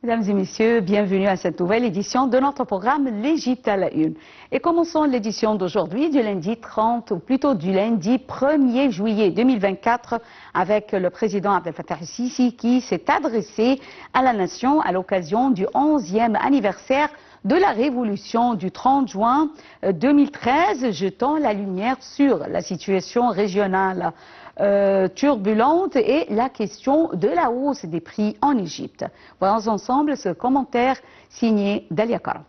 Mesdames et messieurs, bienvenue à cette nouvelle édition de notre programme L'Égypte à la une. Et commençons l'édition d'aujourd'hui du lundi 30, ou plutôt du lundi 1er juillet 2024 avec le président Abdel Fattah el-Sisi qui s'est adressé à la nation à l'occasion du 11e anniversaire de la révolution du 30 juin 2013, jetant la lumière sur la situation régionale turbulente et la question de la hausse des prix en Égypte. Voyons ensemble ce commentaire signé Dalia Karam.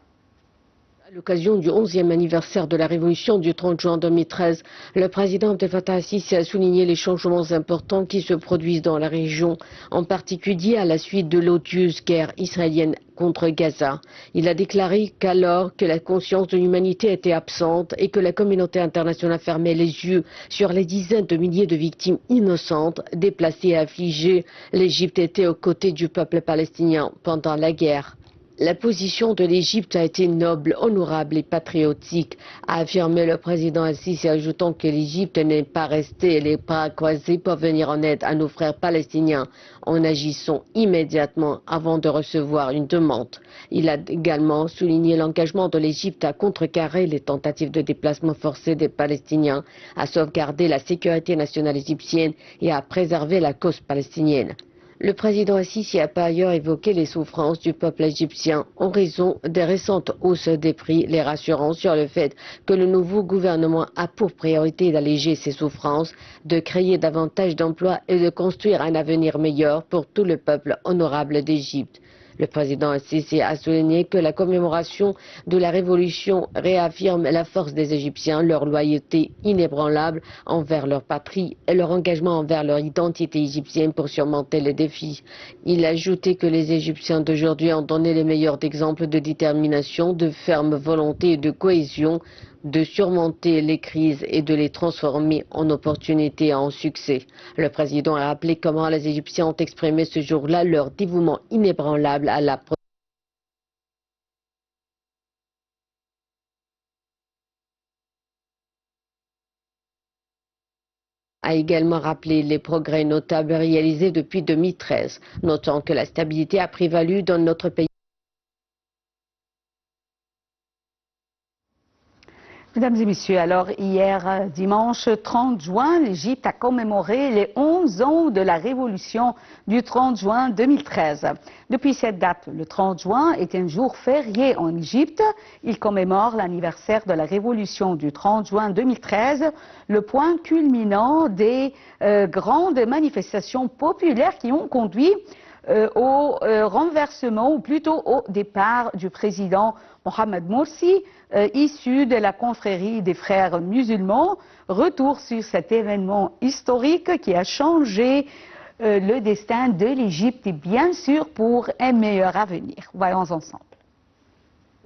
À l'occasion du 11e anniversaire de la révolution du 30 juin 2013, le président Abdel Fattah el-Sisi a souligné les changements importants qui se produisent dans la région, en particulier à la suite de l'odieuse guerre israélienne contre Gaza. Il a déclaré qu'alors que la conscience de l'humanité était absente et que la communauté internationale fermait les yeux sur les dizaines de milliers de victimes innocentes, déplacées et affligées, l'Égypte était aux côtés du peuple palestinien pendant la guerre. La position de l'Égypte a été noble, honorable et patriotique, a affirmé le président el-Sisi, ajoutant que l'Égypte n'est pas restée les bras croisés pour venir en aide à nos frères palestiniens en agissant immédiatement avant de recevoir une demande. Il a également souligné l'engagement de l'Égypte à contrecarrer les tentatives de déplacement forcé des Palestiniens, à sauvegarder la sécurité nationale égyptienne et à préserver la cause palestinienne. Le président el-Sisi a par ailleurs évoqué les souffrances du peuple égyptien en raison des récentes hausses des prix, les rassurant sur le fait que le nouveau gouvernement a pour priorité d'alléger ces souffrances, de créer davantage d'emplois et de construire un avenir meilleur pour tout le peuple honorable d'Égypte. Le président el-Sisi a souligné que la commémoration de la révolution réaffirme la force des Égyptiens, leur loyauté inébranlable envers leur patrie et leur engagement envers leur identité égyptienne pour surmonter les défis. Il a ajouté que les Égyptiens d'aujourd'hui ont donné les meilleurs exemples de détermination, de ferme volonté et de cohésion, de surmonter les crises et de les transformer en opportunités et en succès. Le président a rappelé comment les Égyptiens ont exprimé ce jour-là leur dévouement inébranlable à la a également rappelé les progrès notables réalisés depuis 2013, notant que la stabilité a prévalu dans notre pays. Mesdames et messieurs, alors hier dimanche 30 juin, l'Égypte a commémoré les 11 ans de la révolution du 30 juin 2013. Depuis cette date, le 30 juin est un jour férié en Égypte. Il commémore l'anniversaire de la révolution du 30 juin 2013, le point culminant des grandes manifestations populaires qui ont conduit au renversement, ou plutôt au départ du président Mohamed Morsi, issu de la confrérie des frères musulmans. Retour sur cet événement historique qui a changé le destin de l'Égypte et bien sûr pour un meilleur avenir. Voyons ensemble.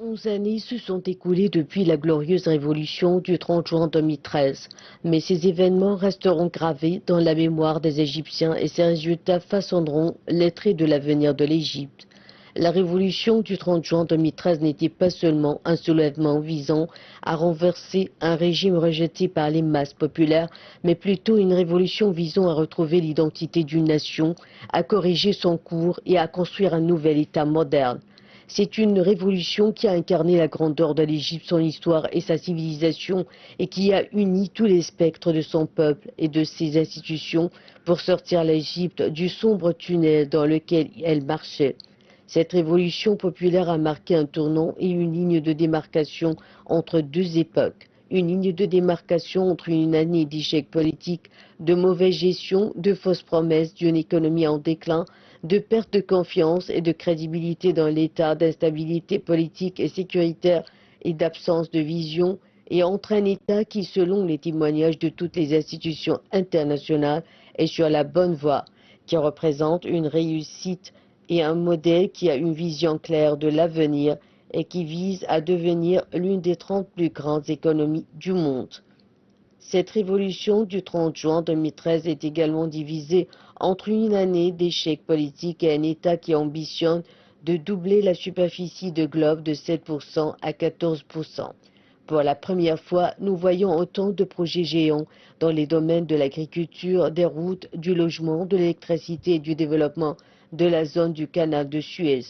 11 années se sont écoulées depuis la glorieuse révolution du 30 juin 2013, mais ces événements resteront gravés dans la mémoire des Égyptiens et ces résultats façonneront les traits de l'avenir de l'Égypte. La révolution du 30 juin 2013 n'était pas seulement un soulèvement visant à renverser un régime rejeté par les masses populaires, mais plutôt une révolution visant à retrouver l'identité d'une nation, à corriger son cours et à construire un nouvel État moderne. C'est une révolution qui a incarné la grandeur de l'Égypte, son histoire et sa civilisation, et qui a uni tous les spectres de son peuple et de ses institutions pour sortir l'Égypte du sombre tunnel dans lequel elle marchait. Cette révolution populaire a marqué un tournant et une ligne de démarcation entre deux époques. Une ligne de démarcation entre une année d'échecs politiques, de mauvaise gestion, de fausses promesses, d'une économie en déclin, de perte de confiance et de crédibilité dans l'État, d'instabilité politique et sécuritaire et d'absence de vision, et entre un État qui, selon les témoignages de toutes les institutions internationales, est sur la bonne voie, qui représente une réussite et un modèle qui a une vision claire de l'avenir et qui vise à devenir l'une des 30 plus grandes économies du monde. Cette révolution du 30 juin 2013 est également divisée entre une année d'échecs politiques et un État qui ambitionne de doubler la superficie de globe de 7% à 14%. Pour la première fois, nous voyons autant de projets géants dans les domaines de l'agriculture, des routes, du logement, de l'électricité et du développement de la zone du canal de Suez.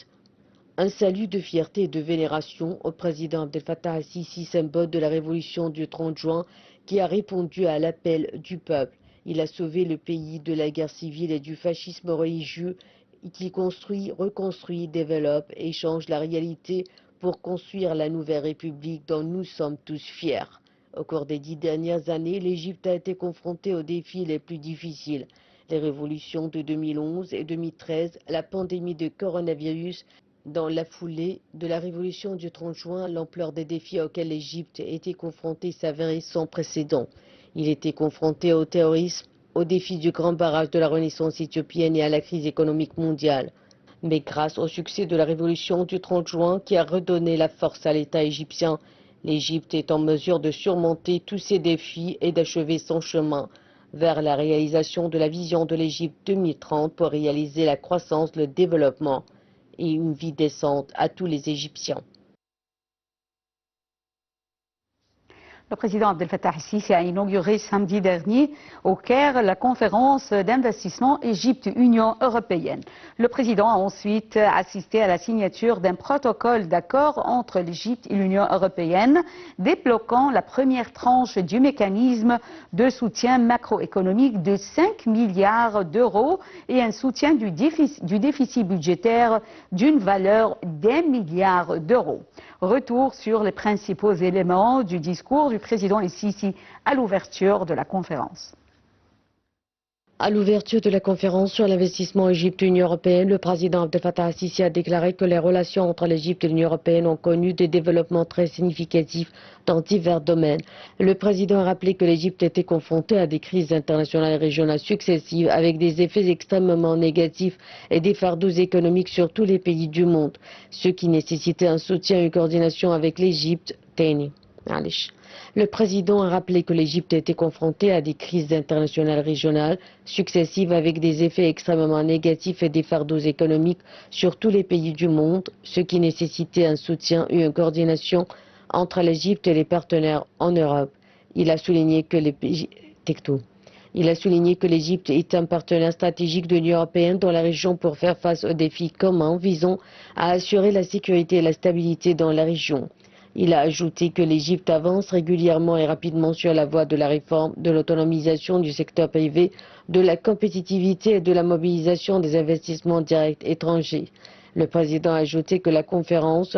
Un salut de fierté et de vénération au président Abdel Fattah al-Sisi, symbole de la révolution du 30 juin, qui a répondu à l'appel du peuple. Il a sauvé le pays de la guerre civile et du fascisme religieux, qui construit, reconstruit, développe et change la réalité pour construire la nouvelle République dont nous sommes tous fiers. Au cours des 10 dernières années, l'Égypte a été confrontée aux défis les plus difficiles. Les révolutions de 2011 et 2013, la pandémie de coronavirus. Dans la foulée de la révolution du 30 juin, l'ampleur des défis auxquels l'Égypte était confrontée s'avérait sans précédent. Il était confronté au terrorisme, au défi du grand barrage de la Renaissance éthiopienne et à la crise économique mondiale. Mais grâce au succès de la révolution du 30 juin qui a redonné la force à l'État égyptien, l'Égypte est en mesure de surmonter tous ces défis et d'achever son chemin vers la réalisation de la vision de l'Égypte 2030 pour réaliser la croissance, le développement et une vie décente à tous les Égyptiens. Le président Abdel Fattah al-Sisi a inauguré samedi dernier au Caire la conférence d'investissement Égypte-Union européenne. Le président a ensuite assisté à la signature d'un protocole d'accord entre l'Égypte et l'Union européenne, débloquant la première tranche du mécanisme de soutien macroéconomique de 5 milliards d'euros et un soutien du déficit budgétaire d'une valeur d'1 milliard d'euros. Retour sur les principaux éléments du discours du président el-Sisi à l'ouverture de la conférence. À l'ouverture de la conférence sur l'investissement Égypte-Union européenne, le président Abdel Fattah al-Sisi a déclaré que les relations entre l'Égypte et l'Union européenne ont connu des développements très significatifs dans divers domaines. Le président a rappelé que l'Égypte était confrontée à des crises internationales et régionales successives avec des effets extrêmement négatifs et des fardeaux économiques sur tous les pays du monde, ce qui nécessitait un soutien et une coordination avec l'Égypte. Le président a rappelé que l'Égypte était confrontée à des crises internationales régionales successives avec des effets extrêmement négatifs et des fardeaux économiques sur tous les pays du monde, ce qui nécessitait un soutien et une coordination entre l'Égypte et les partenaires en Europe. Il a souligné que l'Égypte est un partenaire stratégique de l'Union européenne dans la région pour faire face aux défis communs visant à assurer la sécurité et la stabilité dans la région. Il a ajouté que l'Égypte avance régulièrement et rapidement sur la voie de la réforme, de l'autonomisation du secteur privé, de la compétitivité et de la mobilisation des investissements directs étrangers. Le président a ajouté que la conférence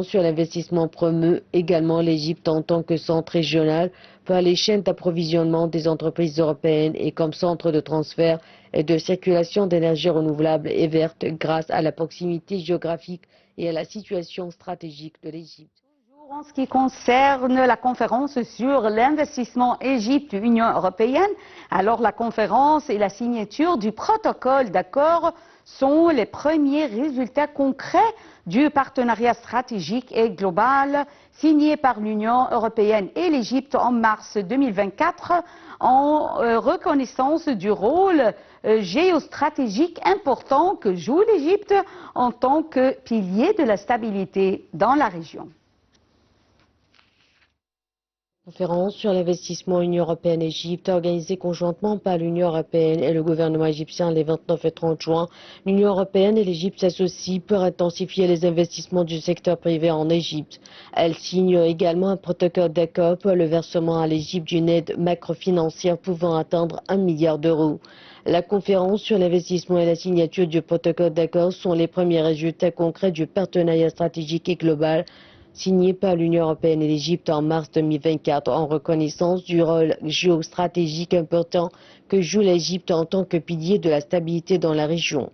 sur l'investissement promeut également l'Égypte en tant que centre régional pour les chaînes d'approvisionnement des entreprises européennes et comme centre de transfert et de circulation d'énergie renouvelable et verte grâce à la proximité géographique et à la situation stratégique de l'Égypte. En ce qui concerne la conférence sur l'investissement Égypte-Union européenne, alors la conférence et la signature du protocole d'accord sont les premiers résultats concrets du partenariat stratégique et global signé par l'Union européenne et l'Égypte en mars 2024 en reconnaissance du rôle géostratégique important que joue l'Égypte en tant que pilier de la stabilité dans la région. Conférence sur l'investissement Union européenne-Égypte organisée conjointement par l'Union européenne et le gouvernement égyptien les 29 et 30 juin. L'Union européenne et l'Égypte s'associent pour intensifier les investissements du secteur privé en Égypte. Elle signe également un protocole d'accord pour le versement à l'Égypte d'une aide macrofinancière pouvant atteindre 1 milliard d'euros. La conférence sur l'investissement et la signature du protocole d'accord sont les premiers résultats concrets du partenariat stratégique et global signé par l'Union européenne et l'Égypte en mars 2024 en reconnaissance du rôle géostratégique important que joue l'Égypte en tant que pilier de la stabilité dans la région.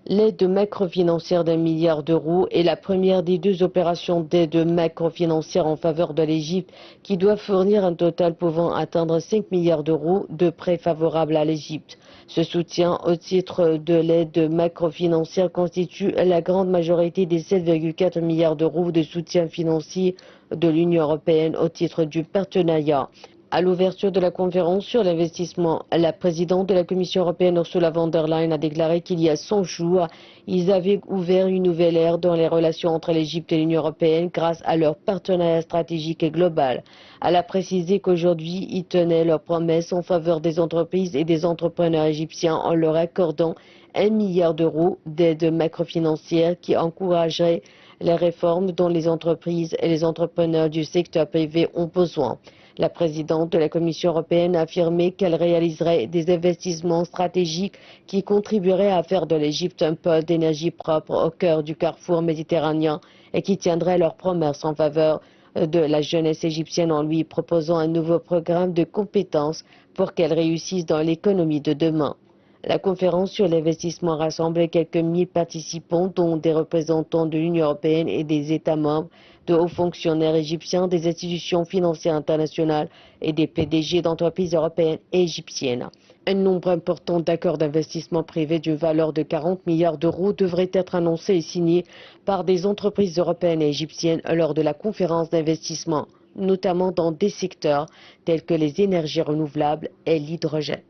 L'aide macrofinancière d'1 milliard d'euros est la première des 2 opérations d'aide macrofinancière en faveur de l'Égypte qui doit fournir un total pouvant atteindre 5 milliards d'euros de prêts favorables à l'Égypte. Ce soutien au titre de l'aide macrofinancière constitue la grande majorité des 7,4 milliards d'euros de soutien financier de l'Union européenne au titre du partenariat. À l'ouverture de la conférence sur l'investissement, la présidente de la Commission européenne Ursula von der Leyen a déclaré qu'il y a 100 jours, ils avaient ouvert une nouvelle ère dans les relations entre l'Égypte et l'Union européenne grâce à leur partenariat stratégique et global. Elle a précisé qu'aujourd'hui, ils tenaient leurs promesses en faveur des entreprises et des entrepreneurs égyptiens en leur accordant 1 milliard d'euros d'aide macrofinancière qui encouragerait les réformes dont les entreprises et les entrepreneurs du secteur privé ont besoin. La présidente de la Commission européenne a affirmé qu'elle réaliserait des investissements stratégiques qui contribueraient à faire de l'Égypte un pôle d'énergie propre au cœur du carrefour méditerranéen et qui tiendraient leurs promesses en faveur de la jeunesse égyptienne en lui proposant un nouveau programme de compétences pour qu'elle réussisse dans l'économie de demain. La conférence sur l'investissement rassemble quelques 1000 participants, dont des représentants de l'Union européenne et des États membres, de hauts fonctionnaires égyptiens, des institutions financières internationales et des PDG d'entreprises européennes et égyptiennes. Un nombre important d'accords d'investissement privés d'une valeur de 40 milliards d'euros devraient être annoncés et signés par des entreprises européennes et égyptiennes lors de la conférence d'investissement, notamment dans des secteurs tels que les énergies renouvelables et l'hydrogène.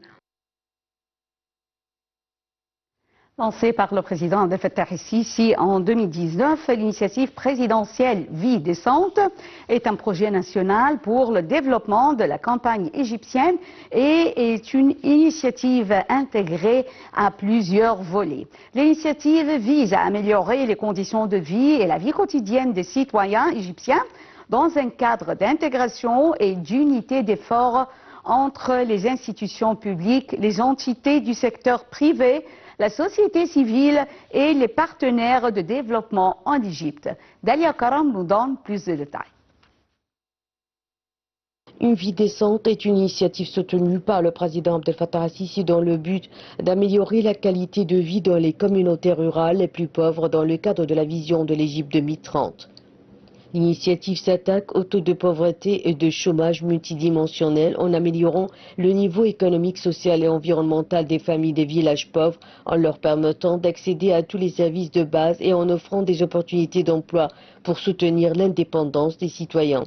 Lancée par le président Abdel Fattah el-Sisi en 2019, l'initiative présidentielle Vie décente est un projet national pour le développement de la campagne égyptienne et est une initiative intégrée à plusieurs volets. L'initiative vise à améliorer les conditions de vie et la vie quotidienne des citoyens égyptiens dans un cadre d'intégration et d'unité d'efforts entre les institutions publiques, les entités du secteur privé, la société civile et les partenaires de développement en Égypte. Dalia Karam nous donne plus de détails. Une vie décente est une initiative soutenue par le président Abdel Fattah el-Sisi dans le but d'améliorer la qualité de vie dans les communautés rurales les plus pauvres dans le cadre de la vision de l'Égypte 2030. L'initiative s'attaque au taux de pauvreté et de chômage multidimensionnel en améliorant le niveau économique, social et environnemental des familles des villages pauvres, en leur permettant d'accéder à tous les services de base et en offrant des opportunités d'emploi pour soutenir l'indépendance des citoyens.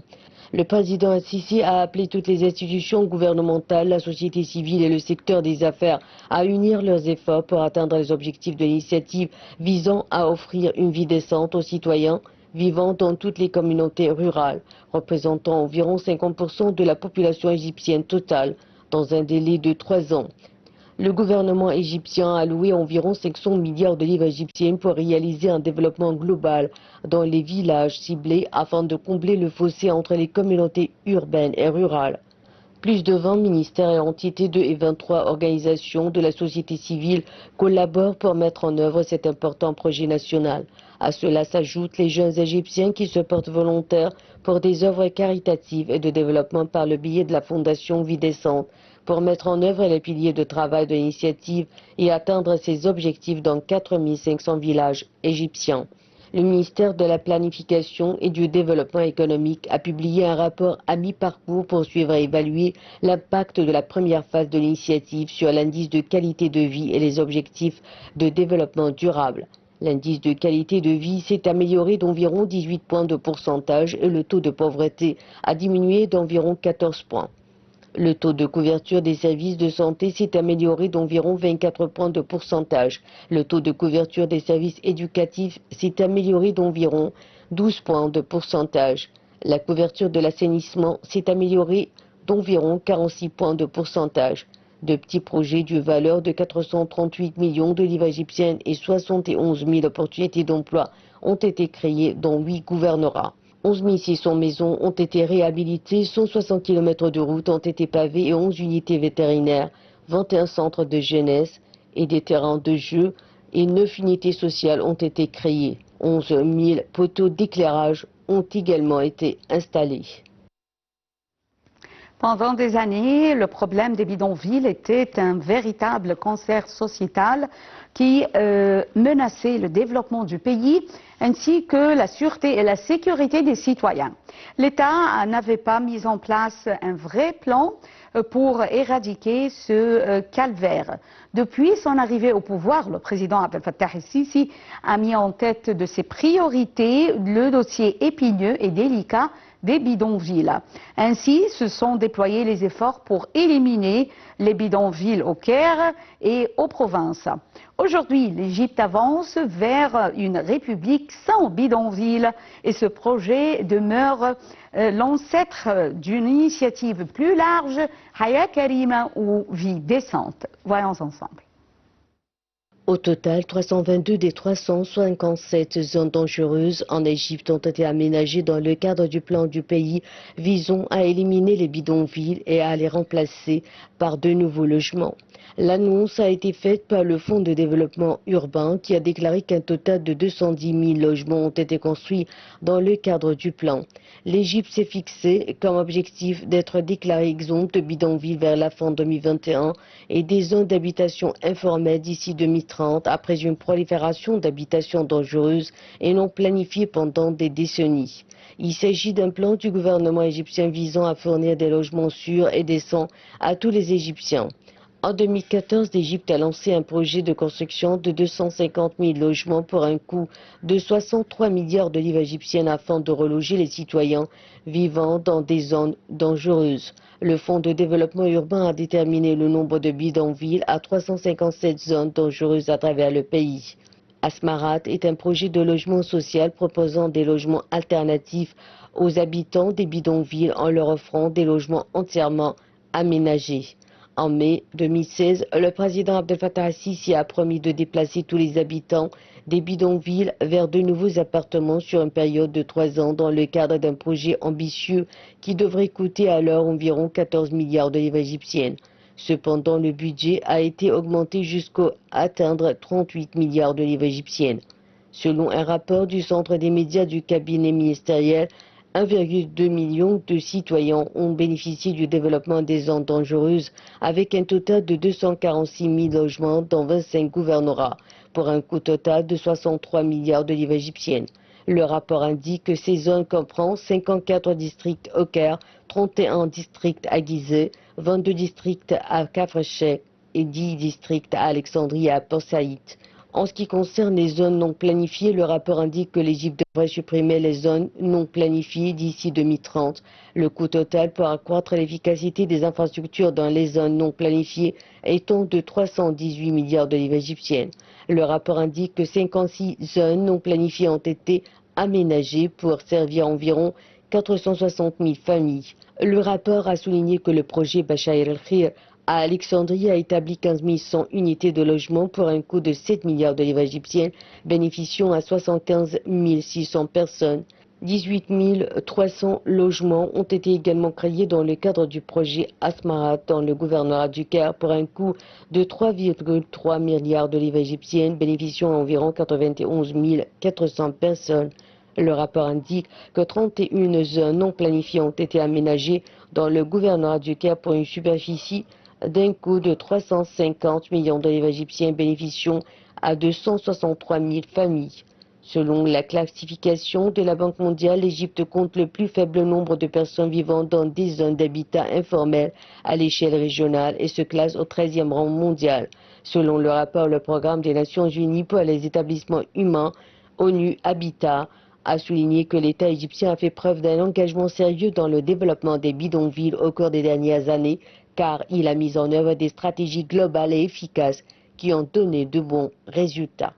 Le président el-Sisi a appelé toutes les institutions gouvernementales, la société civile et le secteur des affaires à unir leurs efforts pour atteindre les objectifs de l'initiative visant à offrir une vie décente aux citoyens vivant dans toutes les communautés rurales, représentant environ 50% de la population égyptienne totale, dans un délai de 3 ans. Le gouvernement égyptien a alloué environ 500 milliards de livres égyptiennes pour réaliser un développement global dans les villages ciblés afin de combler le fossé entre les communautés urbaines et rurales. Plus de 20 ministères et entités et 23 organisations de la société civile collaborent pour mettre en œuvre cet important projet national. À cela s'ajoutent les jeunes Égyptiens qui se portent volontaires pour des œuvres caritatives et de développement par le biais de la Fondation Vie décente, pour mettre en œuvre les piliers de travail de l'initiative et atteindre ses objectifs dans 4500 villages égyptiens. Le ministère de la Planification et du Développement économique a publié un rapport à mi-parcours pour suivre et évaluer l'impact de la première phase de l'initiative sur l'indice de qualité de vie et les objectifs de développement durable. L'indice de qualité de vie s'est amélioré d'environ 18 points de pourcentage et le taux de pauvreté a diminué d'environ 14 points. Le taux de couverture des services de santé s'est amélioré d'environ 24 points de pourcentage. Le taux de couverture des services éducatifs s'est amélioré d'environ 12 points de pourcentage. La couverture de l'assainissement s'est améliorée d'environ 46 points de pourcentage. De petits projets d'une valeur de 438 millions de livres égyptiennes et 71 000 opportunités d'emploi ont été créées dans 8 gouvernorats. 11 600 maisons ont été réhabilitées, 160 km de routes ont été pavées et 11 unités vétérinaires, 21 centres de jeunesse et des terrains de jeu et 9 unités sociales ont été créées. 11 000 poteaux d'éclairage ont également été installés. Pendant des années, le problème des bidonvilles était un véritable cancer sociétal qui menaçait le développement du pays ainsi que la sûreté et la sécurité des citoyens. L'État n'avait pas mis en place un vrai plan pour éradiquer ce calvaire. Depuis son arrivée au pouvoir, le président Abdel Fattah el-Sisi a mis en tête de ses priorités le dossier épineux et délicat des bidonvilles. Ainsi, se sont déployés les efforts pour éliminer les bidonvilles au Caire et aux provinces. Aujourd'hui, l'Égypte avance vers une république sans bidonville et ce projet demeure l'ancêtre d'une initiative plus large, Haya Karima ou Vie décente. Voyons ensemble. Au total, 322 des 357 zones dangereuses en Égypte ont été aménagées dans le cadre du plan du pays visant à éliminer les bidonvilles et à les remplacer par de nouveaux logements. L'annonce a été faite par le Fonds de développement urbain qui a déclaré qu'un total de 210 000 logements ont été construits dans le cadre du plan. L'Égypte s'est fixé comme objectif d'être déclarée exempte de bidonvilles vers la fin 2021 et des zones d'habitation informelles d'ici 2030 après une prolifération d'habitations dangereuses et non planifiées pendant des décennies. Il s'agit d'un plan du gouvernement égyptien visant à fournir des logements sûrs et décents à tous les Égyptiens. En 2014, l'Égypte a lancé un projet de construction de 250 000 logements pour un coût de 63 milliards de livres égyptiennes afin de reloger les citoyens vivant dans des zones dangereuses. Le Fonds de développement urbain a déterminé le nombre de bidonvilles à 357 zones dangereuses à travers le pays. Asmarat est un projet de logement social proposant des logements alternatifs aux habitants des bidonvilles en leur offrant des logements entièrement aménagés. En mai 2016, le président Abdel Fattah al-Sisi a promis de déplacer tous les habitants des bidonvilles vers de nouveaux appartements sur une période de 3 ans dans le cadre d'un projet ambitieux qui devrait coûter alors environ 14 milliards de livres égyptiennes. Cependant, le budget a été augmenté jusqu'à atteindre 38 milliards de livres égyptiennes. Selon un rapport du Centre des médias du cabinet ministériel, 1,2 million de citoyens ont bénéficié du développement des zones dangereuses avec un total de 246 000 logements dans 25 gouvernorats pour un coût total de 63 milliards de livres égyptiennes. Le rapport indique que ces zones comprennent 54 districts au Caire, 31 districts à Gizeh, 22 districts à Kafr-Sheikh et 10 districts à Alexandrie et à Port Saïd. En ce qui concerne les zones non planifiées, le rapport indique que l'Égypte devrait supprimer les zones non planifiées d'ici 2030. Le coût total pour accroître l'efficacité des infrastructures dans les zones non planifiées étant de 318 milliards de livres égyptiennes. Le rapport indique que 56 zones non planifiées ont été aménagées pour servir environ 460 000 familles. Le rapport a souligné que le projet Bachayr el-Khir à Alexandrie a établi 15 100 unités de logement pour un coût de 7 milliards de livres égyptiennes, bénéficiant à 75 600 personnes. 18 300 logements ont été également créés dans le cadre du projet Asmarat dans le gouvernorat du Caire pour un coût de 3,3 milliards de livres égyptiennes, bénéficiant à environ 91 400 personnes. Le rapport indique que 31 zones non planifiées ont été aménagées dans le gouvernorat du Caire pour une superficie d'un coût de 350 millions de livres égyptiens bénéficiant à 263 000 familles. Selon la classification de la Banque mondiale, l'Égypte compte le plus faible nombre de personnes vivant dans des zones d'habitat informel à l'échelle régionale et se classe au 13e rang mondial. Selon le rapport, le programme des Nations Unies pour les établissements humains, ONU Habitat, a souligné que l'État égyptien a fait preuve d'un engagement sérieux dans le développement des bidonvilles au cours des dernières années, car il a mis en œuvre des stratégies globales et efficaces qui ont donné de bons résultats.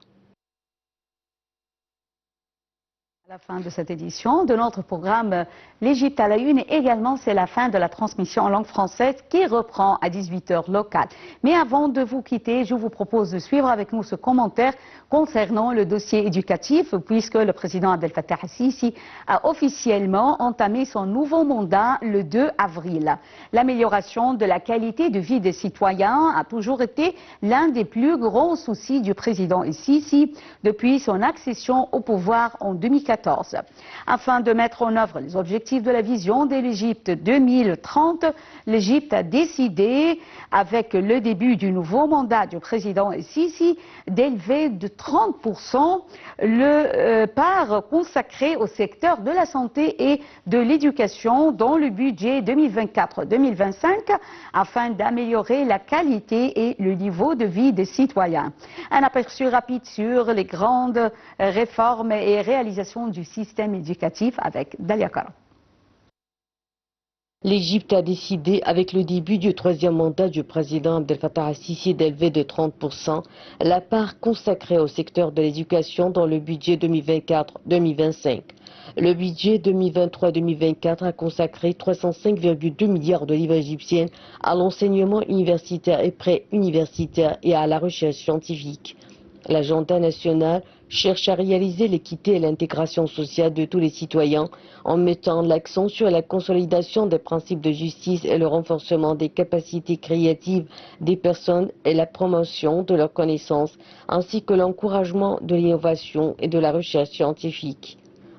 À la fin de cette édition de notre programme L'Égypte à la une et également c'est la fin de la transmission en langue française qui reprend à 18h locale. Mais avant de vous quitter, je vous propose de suivre avec nous ce commentaire concernant le dossier éducatif puisque le président Abdel Fattah al-Sisi a officiellement entamé son nouveau mandat le 2 avril. L'amélioration de la qualité de vie des citoyens a toujours été l'un des plus grands soucis du président al-Sisi depuis son accession au pouvoir en 2014. Afin de mettre en œuvre les objectifs de la vision de l'Égypte 2030, l'Égypte a décidé, avec le début du nouveau mandat du président el-Sisi, d'élever de 30% le part consacré au secteur de la santé et de l'éducation dans le budget 2024-2025 afin d'améliorer la qualité et le niveau de vie des citoyens. Un aperçu rapide sur les grandes réformes et réalisations du système éducatif avec Dalia Karam. L'Égypte a décidé, avec le début du troisième mandat du président Abdel Fattah al-Sisi, d'élever de 30% la part consacrée au secteur de l'éducation dans le budget 2024-2025. Le budget 2023-2024 a consacré 305,2 milliards de livres égyptiennes à l'enseignement universitaire et pré-universitaire et à la recherche scientifique. L'agenda national cherche à réaliser l'équité et l'intégration sociale de tous les citoyens en mettant l'accent sur la consolidation des principes de justice et le renforcement des capacités créatives des personnes et la promotion de leurs connaissances, ainsi que l'encouragement de l'innovation et de la recherche scientifique.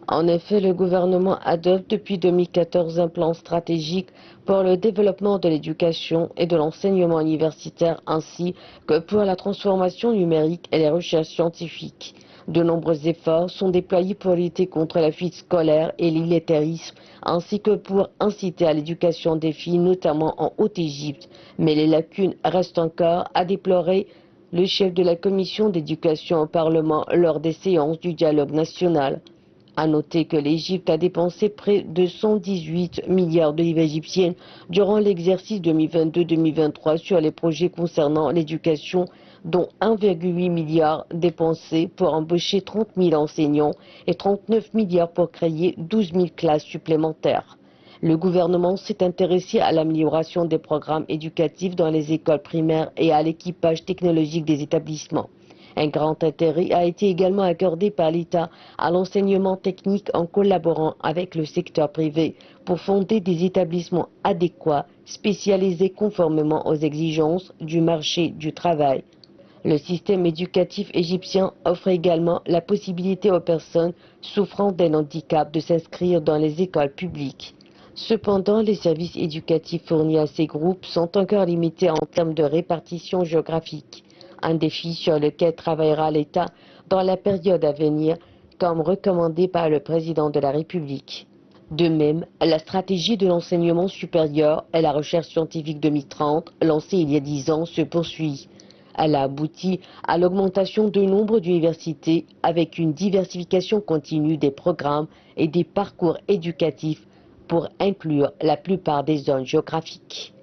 En effet, le gouvernement adopte depuis 2014 un plan stratégique pour le développement de l'éducation et de l'enseignement universitaire ainsi que pour la transformation numérique et les recherches scientifiques. De nombreux efforts sont déployés pour lutter contre la fuite scolaire et l'illettrisme ainsi que pour inciter à l'éducation des filles, notamment en Haute-Égypte. Mais les lacunes restent encore à déplorer le chef de la commission d'éducation au Parlement lors des séances du dialogue national. À noter que l'Égypte a dépensé près de 118 milliards de livres égyptiennes durant l'exercice 2022-2023 sur les projets concernant l'éducation, dont 1,8 milliard dépensés pour embaucher 30 000 enseignants et 39 milliards pour créer 12 000 classes supplémentaires. Le gouvernement s'est intéressé à l'amélioration des programmes éducatifs dans les écoles primaires et à l'équipage technologique des établissements. Un grand intérêt a été également accordé par l'État à l'enseignement technique en collaborant avec le secteur privé pour fonder des établissements adéquats, spécialisés conformément aux exigences du marché du travail. Le système éducatif égyptien offre également la possibilité aux personnes souffrant d'un handicap de s'inscrire dans les écoles publiques. Cependant, les services éducatifs fournis à ces groupes sont encore limités en termes de répartition géographique. Un défi sur lequel travaillera l'État dans la période à venir, comme recommandé par le président de la République. De même, la stratégie de l'enseignement supérieur et la recherche scientifique 2030, lancée il y a 10 ans, se poursuit. Elle a abouti à l'augmentation du nombre d'universités avec une diversification continue des programmes et des parcours éducatifs pour inclure la plupart des zones géographiques.